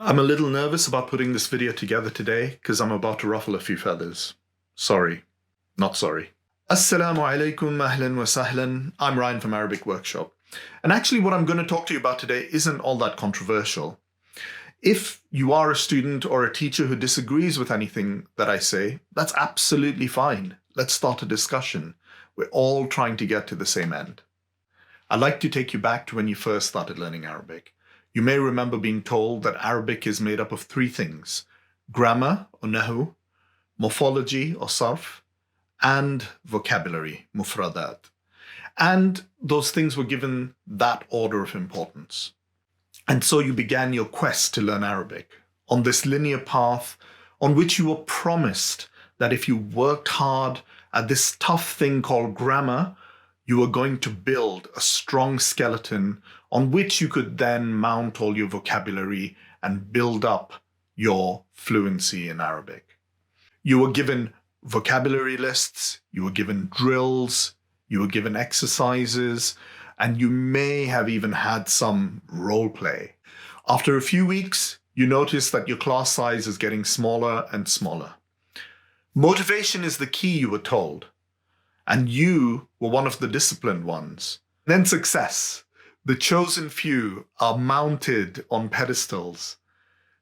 I'm a little nervous about putting this video together today because I'm about to ruffle a few feathers. Sorry. Not sorry. Assalamu alaikum, ahlan wa sahlan. I'm Ryan from Arabic Workshop. And actually what I'm going to talk to you about today isn't all that controversial. If you are a student or a teacher who disagrees with anything that I say, that's absolutely fine. Let's start a discussion. We're all trying to get to the same end. I'd like to take you back to when you first started learning Arabic. You may remember being told that Arabic is made up of three things: grammar or nahu, morphology or sarf, and vocabulary, mufradat. And those things were given that order of importance. And so you began your quest to learn Arabic on this linear path on which you were promised that if you worked hard at this tough thing called grammar, you were going to build a strong skeleton on which you could then mount all your vocabulary and build up your fluency in Arabic. You were given vocabulary lists, you were given drills, you were given exercises, and you may have even had some role play. After a few weeks, you notice that your class size is getting smaller and smaller. Motivation is the key, you were told, and you were one of the disciplined ones. Then success. The chosen few are mounted on pedestals,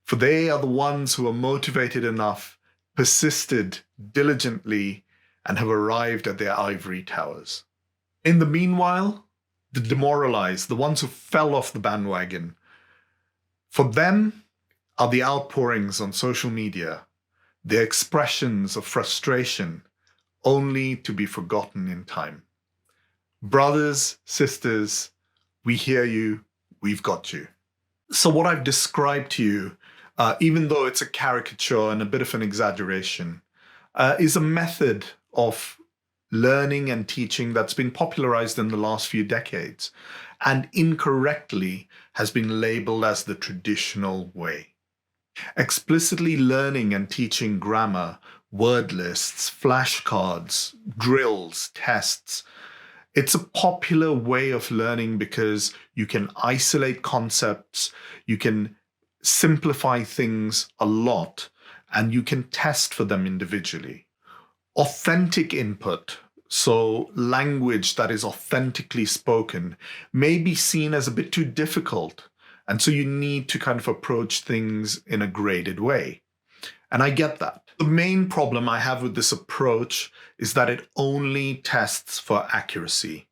for they are the ones who are motivated enough, persisted diligently, and have arrived at their ivory towers. In the meanwhile, the demoralized, the ones who fell off the bandwagon, for them are the outpourings on social media, the expressions of frustration, only to be forgotten in time. Brothers, sisters, we hear you, we've got you. So what I've described to you, even though it's a caricature and a bit of an exaggeration, is a method of learning and teaching that's been popularized in the last few decades and incorrectly has been labeled as the traditional way. Explicitly learning and teaching grammar, word lists, flashcards, drills, tests. It's a popular way of learning because you can isolate concepts, you can simplify things a lot, and you can test for them individually. Authentic input, so language that is authentically spoken, may be seen as a bit too difficult, and so you need to kind of approach things in a graded way. And I get that. The main problem I have with this approach is that it only tests for accuracy.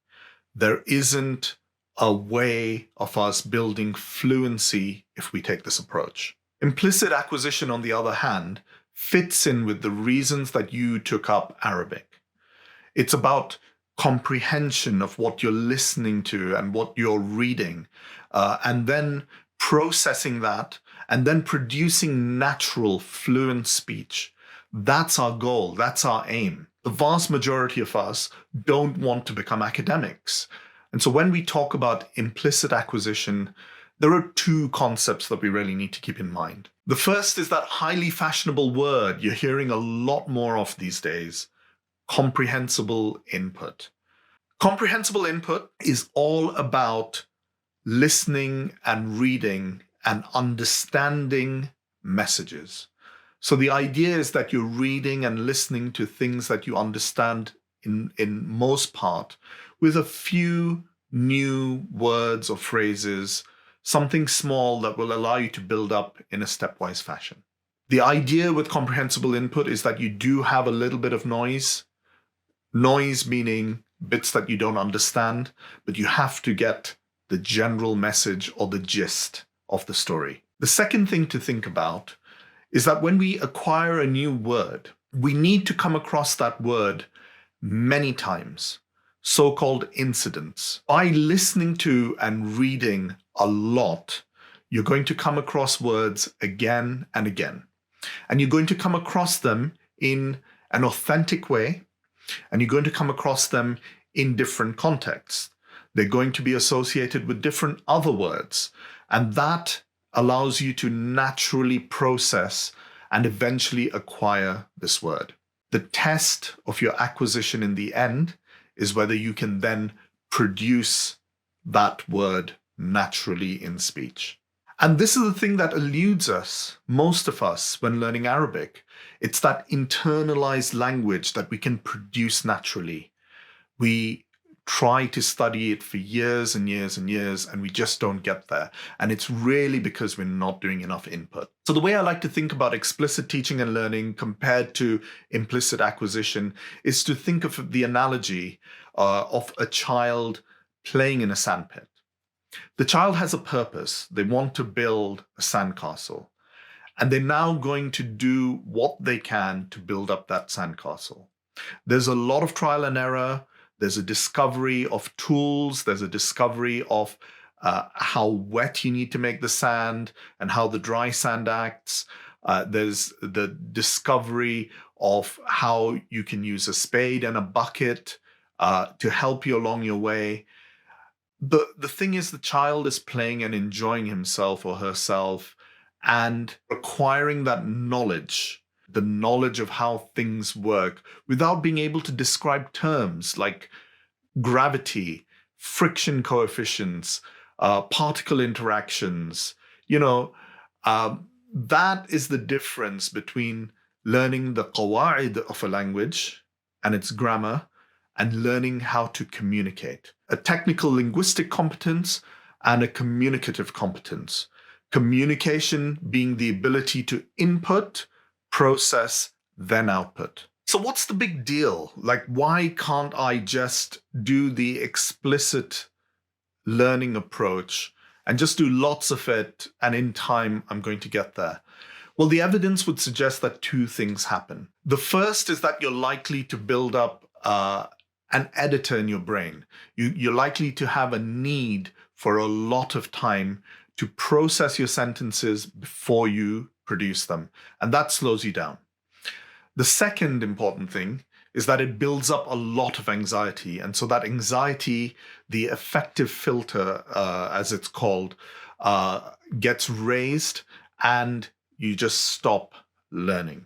There isn't a way of us building fluency if we take this approach. Implicit acquisition, on the other hand, fits in with the reasons that you took up Arabic. It's about comprehension of what you're listening to and what you're reading, and then processing that and then producing natural, fluent speech. That's our goal. That's our aim. The vast majority of us don't want to become academics. And so when we talk about implicit acquisition, there are two concepts that we really need to keep in mind. The first is that highly fashionable word you're hearing a lot more of these days: comprehensible input. Comprehensible input is all about listening and reading and understanding messages. So the idea is that you're reading and listening to things that you understand in most part, with a few new words or phrases, something small that will allow you to build up in a stepwise fashion. The idea with comprehensible input is that you do have a little bit of noise. Noise meaning bits that you don't understand, but you have to get the general message or the gist of the story. The second thing to think about is that when we acquire a new word, we need to come across that word many times, so-called incidents. By listening to and reading a lot, you're going to come across words again and again. And you're going to come across them in an authentic way, and you're going to come across them in different contexts. They're going to be associated with different other words, and that allows you to naturally process and eventually acquire this word. The test of your acquisition in the end is whether you can then produce that word naturally in speech. And this is the thing that eludes us, most of us, when learning Arabic. It's that internalized language that we can produce naturally. We try to study it for years and years and years, and we just don't get there. And it's really because we're not doing enough input. So the way I like to think about explicit teaching and learning compared to implicit acquisition is to think of the analogy of a child playing in a sandpit. The child has a purpose. They want to build a sandcastle. And they're now going to do what they can to build up that sandcastle. There's a lot of trial and error. There's a discovery of tools. There's a discovery of how wet you need to make the sand and how the dry sand acts. There's the discovery of how you can use a spade and a bucket to help you along your way. The thing is, the child is playing and enjoying himself or herself and acquiring that knowledge, the knowledge of how things work, without being able to describe terms like gravity, friction coefficients, particle interactions. That is the difference between learning the qawa'id of a language and its grammar and learning how to communicate. A technical linguistic competence and a communicative competence. Communication being the ability to input, process, then output. So what's the big deal? Like, why can't I just do the explicit learning approach and just do lots of it, and in time I'm going to get there? Well, the evidence would suggest that two things happen. The first is that you're likely to build up an editor in your brain. You're likely to have a need for a lot of time to process your sentences before you produce them, and that slows you down. The second important thing is that it builds up a lot of anxiety, and so that anxiety, the affective filter, as it's called, gets raised, and you just stop learning.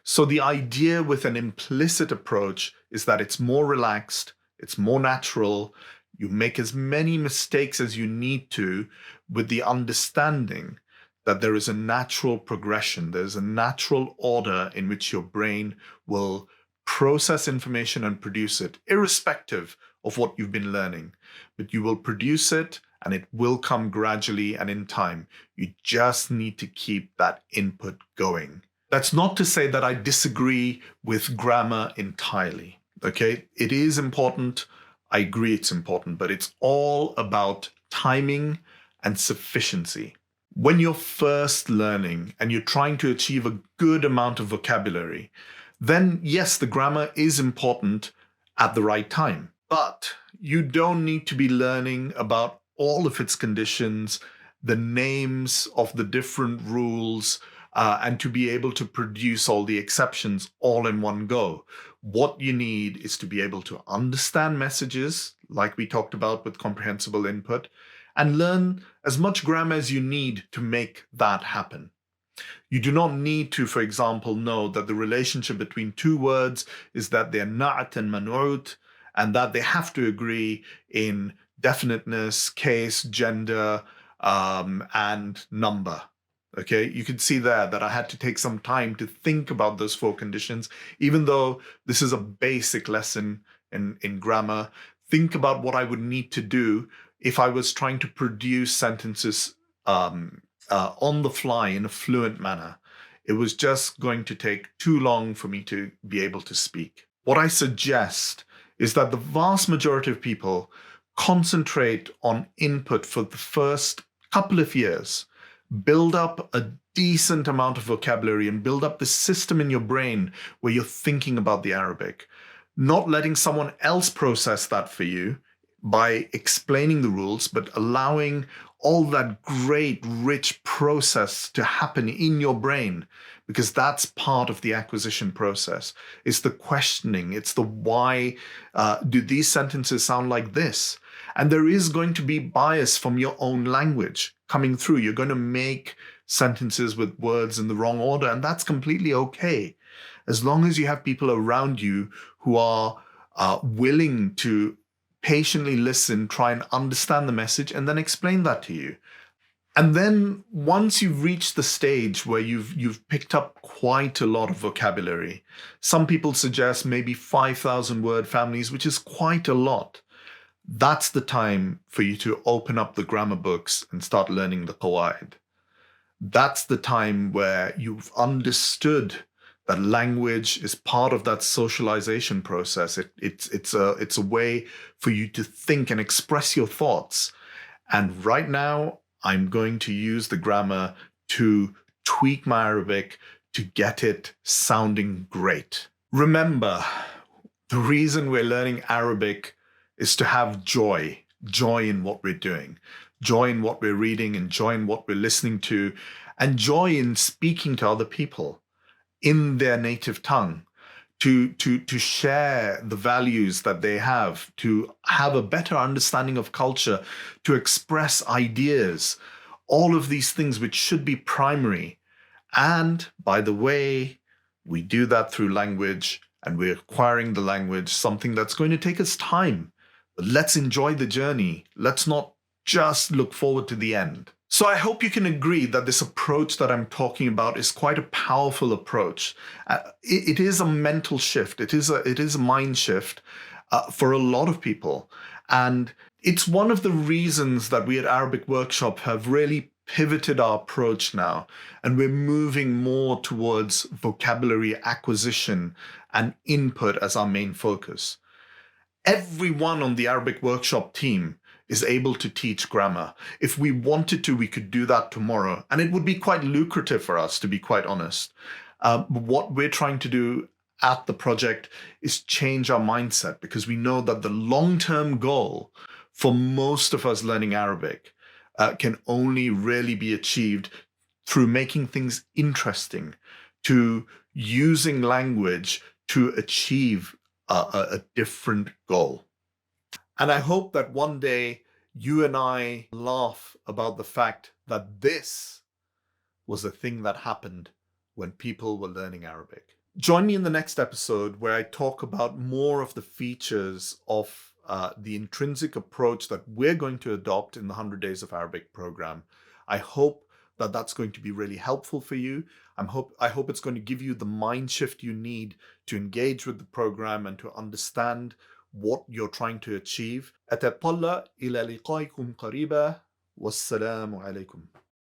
So the idea with an implicit approach is that it's more relaxed, it's more natural, you make as many mistakes as you need to with the understanding that there is a natural progression, there's a natural order in which your brain will process information and produce it, irrespective of what you've been learning. But you will produce it, and it will come gradually and in time. You just need to keep that input going. That's not to say that I disagree with grammar entirely, okay? It is important. I agree it's important, but it's all about timing and sufficiency. When you're first learning and you're trying to achieve a good amount of vocabulary, then yes, the grammar is important at the right time. But you don't need to be learning about all of its conditions, the names of the different rules, and to be able to produce all the exceptions all in one go. What you need is to be able to understand messages, like we talked about with comprehensible input, and learn as much grammar as you need to make that happen. You do not need to, for example, know that the relationship between two words is that they're na'at and man'ut, and that they have to agree in definiteness, case, gender, and number. Okay, you can see there that I had to take some time to think about those four conditions, even though this is a basic lesson in grammar. Think about what I would need to do if I was trying to produce sentences on the fly in a fluent manner. It was just going to take too long for me to be able to speak. What I suggest is that the vast majority of people concentrate on input for the first couple of years, build up a decent amount of vocabulary and build up the system in your brain where you're thinking about the Arabic, not letting someone else process that for you by explaining the rules, but allowing all that great, rich process to happen in your brain, because that's part of the acquisition process. It's the questioning, it's the why do these sentences sound like this? And there is going to be bias from your own language coming through. You're going to make sentences with words in the wrong order, and that's completely okay. As long as you have people around you who are willing to patiently listen, try and understand the message, and then explain that to you. And then once you've reached the stage where you've picked up quite a lot of vocabulary, some people suggest maybe 5,000 word families, which is quite a lot. That's the time for you to open up the grammar books and start learning the qawaid. That's the time where you've understood that language is part of that socialization process. It's a way for you to think and express your thoughts. And right now, I'm going to use the grammar to tweak my Arabic to get it sounding great. Remember, the reason we're learning Arabic is to have joy in what we're doing, joy in what we're reading, and joy in what we're listening to, and joy in speaking to other people in their native tongue, to share the values that they have, to have a better understanding of culture, to express ideas, all of these things which should be primary. And by the way, we do that through language, and we're acquiring the language, something that's going to take us time. But let's enjoy the journey. Let's not just look forward to the end. So I hope you can agree that this approach that I'm talking about is quite a powerful approach. It is a mental shift. It is a mind shift for a lot of people. And it's one of the reasons that we at Arabic Workshop have really pivoted our approach now. And we're moving more towards vocabulary acquisition and input as our main focus. Everyone on the Arabic Workshop team is able to teach grammar. If we wanted to, we could do that tomorrow. And it would be quite lucrative for us, to be quite honest. What we're trying to do at the project is change our mindset, because we know that the long-term goal for most of us learning Arabic can only really be achieved through making things interesting, to using language to achieve a different goal. And I hope that one day you and I laugh about the fact that this was a thing that happened when people were learning Arabic. Join me in the next episode where I talk about more of the features of the intrinsic approach that we're going to adopt in the 100 Days of Arabic program. I hope that that's going to be really helpful for you. I hope it's going to give you the mind shift you need to engage with the program and to understand what you're trying to achieve. أتطلع إلى لقائكم قريبا والسلام عليكم.